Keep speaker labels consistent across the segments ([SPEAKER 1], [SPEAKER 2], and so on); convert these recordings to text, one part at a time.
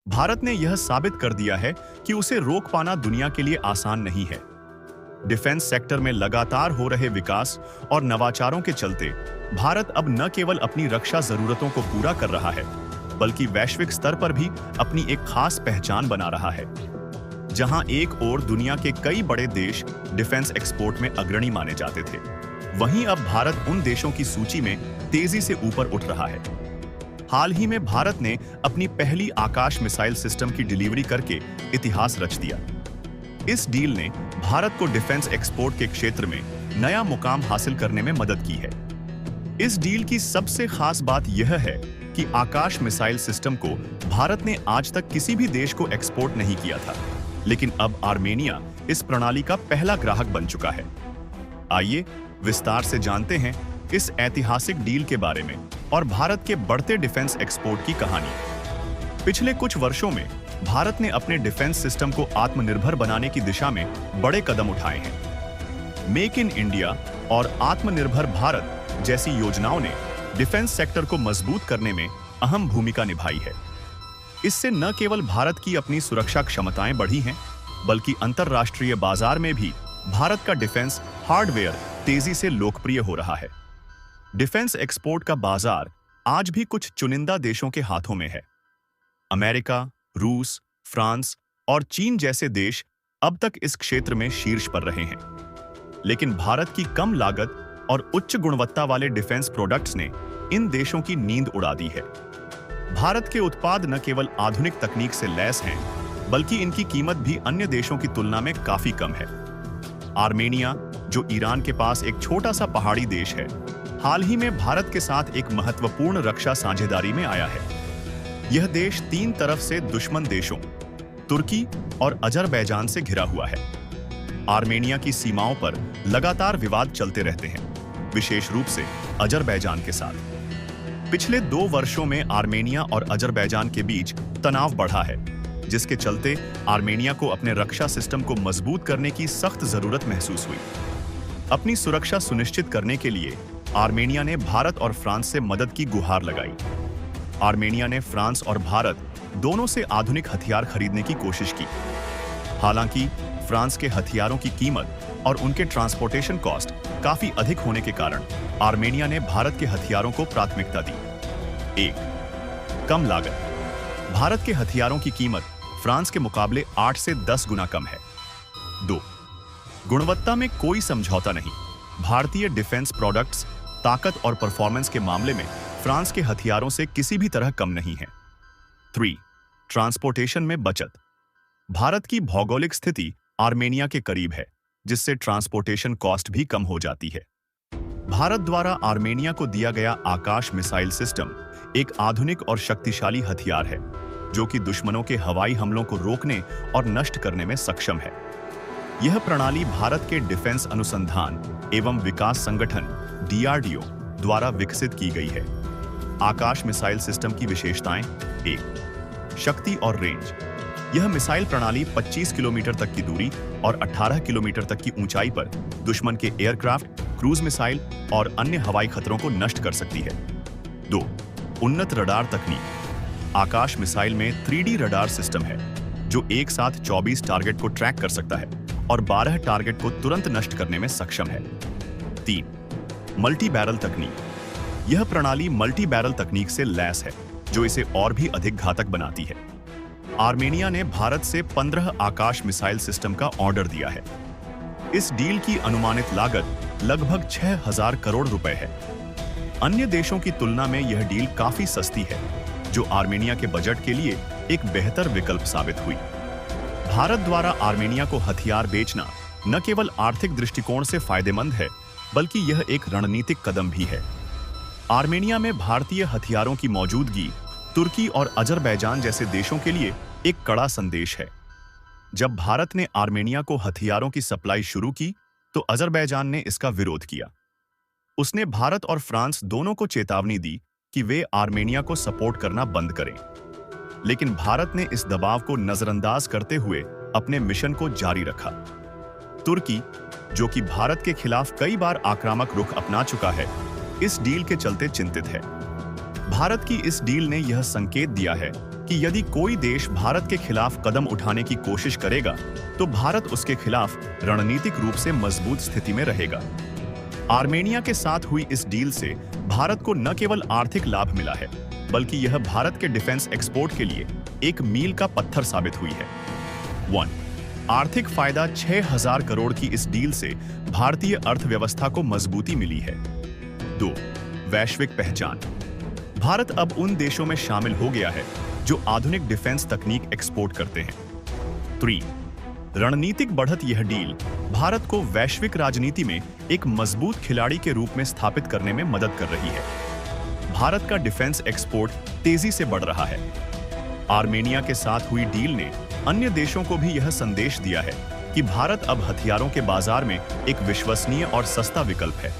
[SPEAKER 1] भारत ने यह साबित कर दिया है कि उसे रोक पाना दुनिया के लिए आसान नहीं है। डिफेंस सेक्टर में लगातार हो रहे विकास और नवाचारों के चलते भारत अब न केवल अपनी रक्षा जरूरतों को पूरा कर रहा है, बल्कि वैश्विक स्तर पर भी अपनी एक खास पहचान बना रहा है। जहां एक ओर दुनिया के कई बड़े देश डिफेंस एक्सपोर्ट में अग्रणी माने जाते थे, वहीं अब भारत उन देशों की सूची में तेजी से ऊपर उठ रहा है। हाल ही में भारत ने अपनी पहली आकाश मिसाइल सिस्टम की डिलीवरी करके इतिहास रच दिया। इस डील ने भारत को डिफेंस एक्सपोर्ट के क्षेत्र में नया मुकाम हासिल करने में मदद की है। इस डील की सबसे खास बात यह है कि आकाश मिसाइल सिस्टम को भारत ने आज तक किसी भी देश को एक्सपोर्ट नहीं किया था, लेकिन अब आर्मेनिया इस प्रणाली का पहला ग्राहक बन चुका है। आइए विस्तार से जानते हैं इस ऐतिहासिक डील के बारे में और भारत के बढ़ते डिफेंस एक्सपोर्ट की कहानी। पिछले कुछ वर्षों में भारत ने अपने डिफेंस सिस्टम को आत्मनिर्भर बनाने की दिशा में बड़े कदम उठाए हैं। मेक इन इंडिया और आत्मनिर्भर भारत जैसी योजनाओं ने डिफेंस सेक्टर को मजबूत करने में अहम भूमिका निभाई है। इससे न केवल भारत की अपनी सुरक्षा क्षमताएं बढ़ी हैं, बल्कि अंतरराष्ट्रीय बाजार में भी भारत का डिफेंस हार्डवेयर तेजी से लोकप्रिय हो रहा है। डिफेंस एक्सपोर्ट का बाजार आज भी कुछ चुनिंदा देशों के हाथों में है। अमेरिका, रूस, फ्रांस और चीन जैसे देश अब तक इस क्षेत्र में शीर्ष पर रहे हैं, लेकिन भारत की कम लागत और उच्च गुणवत्ता वाले डिफेंस प्रोडक्ट्स ने इन देशों की नींद उड़ा दी है। भारत के उत्पाद न केवल आधुनिक तकनीक से लैस हैं, बल्कि इनकी कीमत भी अन्य देशों की तुलना में काफी कम है। आर्मेनिया, जो ईरान के पास एक छोटा सा पहाड़ी देश है, हाल ही में भारत के साथ एक महत्वपूर्ण रक्षा साझेदारी में आया है। यह देश तीन तरफ से दुश्मन देशों तुर्की और अजरबैजान से घिरा हुआ है। आर्मेनिया की सीमाओं पर लगातार विवाद चलते रहते हैं, विशेष रूप से अजरबैजान के साथ। पिछले 2 वर्षों में आर्मेनिया और अजरबैजान के बीच तनाव बढ़ा है, जिसके चलते आर्मेनिया को अपने रक्षा सिस्टम को मजबूत करने की सख्त जरूरत महसूस हुई। अपनी सुरक्षा सुनिश्चित करने के लिए आर्मेनिया ने भारत और फ्रांस से मदद की गुहार लगाई। आर्मेनिया ने फ्रांस और भारत दोनों से आधुनिक हथियार खरीदने की कोशिश की। हालांकि फ्रांस के हथियारों की कीमत और उनके ट्रांसपोर्टेशन कॉस्ट काफी अधिक होने के कारण आर्मेनिया ने भारत के हथियारों को प्राथमिकता दी। 1. कम लागत। भारत के हथियारों की कीमत फ्रांस के मुकाबले 8 से 10 गुना कम है। 2. गुणवत्ता में कोई समझौता नहीं। भारतीय डिफेंस प्रोडक्ट्स ताकत और परफॉर्मेंस के मामले में फ्रांस के हथियारों से किसी भी तरह कम नहीं है। 3. ट्रांसपोर्टेशन में बचत। भारत की भौगोलिक स्थिति आर्मेनिया के करीब है, जिससे ट्रांसपोर्टेशन कॉस्ट भी कम हो जाती है। भारत द्वारा आर्मेनिया को दिया गया आकाश मिसाइल सिस्टम एक आधुनिक और शक्तिशाली हथियार है, जो कि दुश्मनों के हवाई हमलों को रोकने और नष्ट करने में सक्षम है। यह प्रणाली भारत के डिफेंस अनुसंधान एवं विकास संगठन DRDO द्वारा विकसित की गई है। आकाश मिसाइल सिस्टम की विशेषताएं। 1. शक्ति और रेंज। यह मिसाइल प्रणाली 25 किलोमीटर तक की दूरी और 18 किलोमीटर तक की ऊंचाई पर दुश्मन के एयरक्राफ्ट, क्रूज मिसाइल और अन्य हवाई खतरों को नष्ट कर सकती है। 2. उन्नत रडार तकनीक। आकाश मिसाइल में 3D रडार सिस्टम है, जो एक साथ 24 टारगेट को ट्रैक कर सकता है और 12 टारगेट को तुरंत नष्ट करने में सक्षम है। 3. मल्टी बैरल तकनीक। यह प्रणाली मल्टी बैरल तकनीक से लैस है, जो इसे और भी अधिक घातक बनाती है। आर्मेनिया ने भारत से 15 आकाश मिसाइल सिस्टम का ऑर्डर दिया है। इस डील की अनुमानित लागत लगभग 6,000 करोड़ रुपए है। अन्य देशों की तुलना में यह डील काफी सस्ती है, जो आर्मेनिया के बजट के लिए एक बेहतर विकल्प साबित हुई। भारत द्वारा आर्मेनिया को हथियार बेचना न केवल आर्थिक दृष्टिकोण से फायदेमंद है, बल्कि यह एक रणनीतिक कदम भी है। आर्मेनिया में भारतीय हथियारों की मौजूदगी तुर्की और अजरबैजान जैसे देशों के लिए एक कड़ा संदेश है। जब भारत ने आर्मेनिया को हथियारों की सप्लाई शुरू की, तो अजरबैजान ने इसका विरोध किया। उसने भारत और फ्रांस दोनों को चेतावनी दी कि वे आर्मेनिया को सपोर्ट करना बंद करें, लेकिन भारत ने इस दबाव को नजरअंदाज करते हुए अपने मिशन को जारी रखा। तुर्की, जो कि भारत के खिलाफ कई बार आक्रामक रुख अपना चुका है, इस डील के चलते चिंतित है। भारत की इस डील ने यह संकेत दिया है कि यदि कोई देश भारत के खिलाफ कदम उठाने की कोशिश करेगा तो भारत उसके खिलाफ रणनीतिक रूप से मजबूत स्थिति में रहेगा। आर्मेनिया के साथ हुई इस डील से भारत को न केवल आर्थिक लाभ मिला है, बल्कि यह भारत के डिफेंस एक्सपोर्ट के लिए एक मील का पत्थर साबित हुई है। 1. आर्थिक फायदा 6,000 करोड़ की इस डील से भारतीय अर्थव्यवस्था को मजबूती मिली है। 2. वैश्विक पहचान। भारत अब उन देशों में शामिल हो गया है जो आधुनिक डिफेंस तकनीक एक्सपोर्ट करते हैं। 3. रणनीतिक बढ़त। यह डील भारत को वैश्विक राजनीति में एक मजबूत खिलाड़ी के रूप में स्थापित करने में मदद कर रही है। भारत का डिफेंस एक्सपोर्ट तेजी से बढ़ रहा है। आर्मेनिया के साथ हुई डील ने अन्य देशों को भी यह संदेश दिया है कि भारत अब हथियारों के बाजार में एक विश्वसनीय और सस्ता विकल्प है।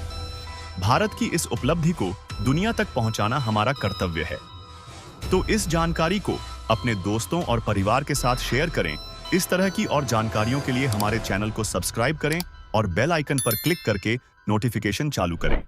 [SPEAKER 1] भारत की इस उपलब्धि को दुनिया तक पहुंचाना हमारा कर्तव्य है। तो इस जानकारी को अपने दोस्तों और परिवार के साथ शेयर करें। इस तरह की और जानकारियों के लिए हमारे चैनल को सब्सक्राइब करें और बेल आइकन पर क्लिक करके नोटिफिकेशन चालू करें।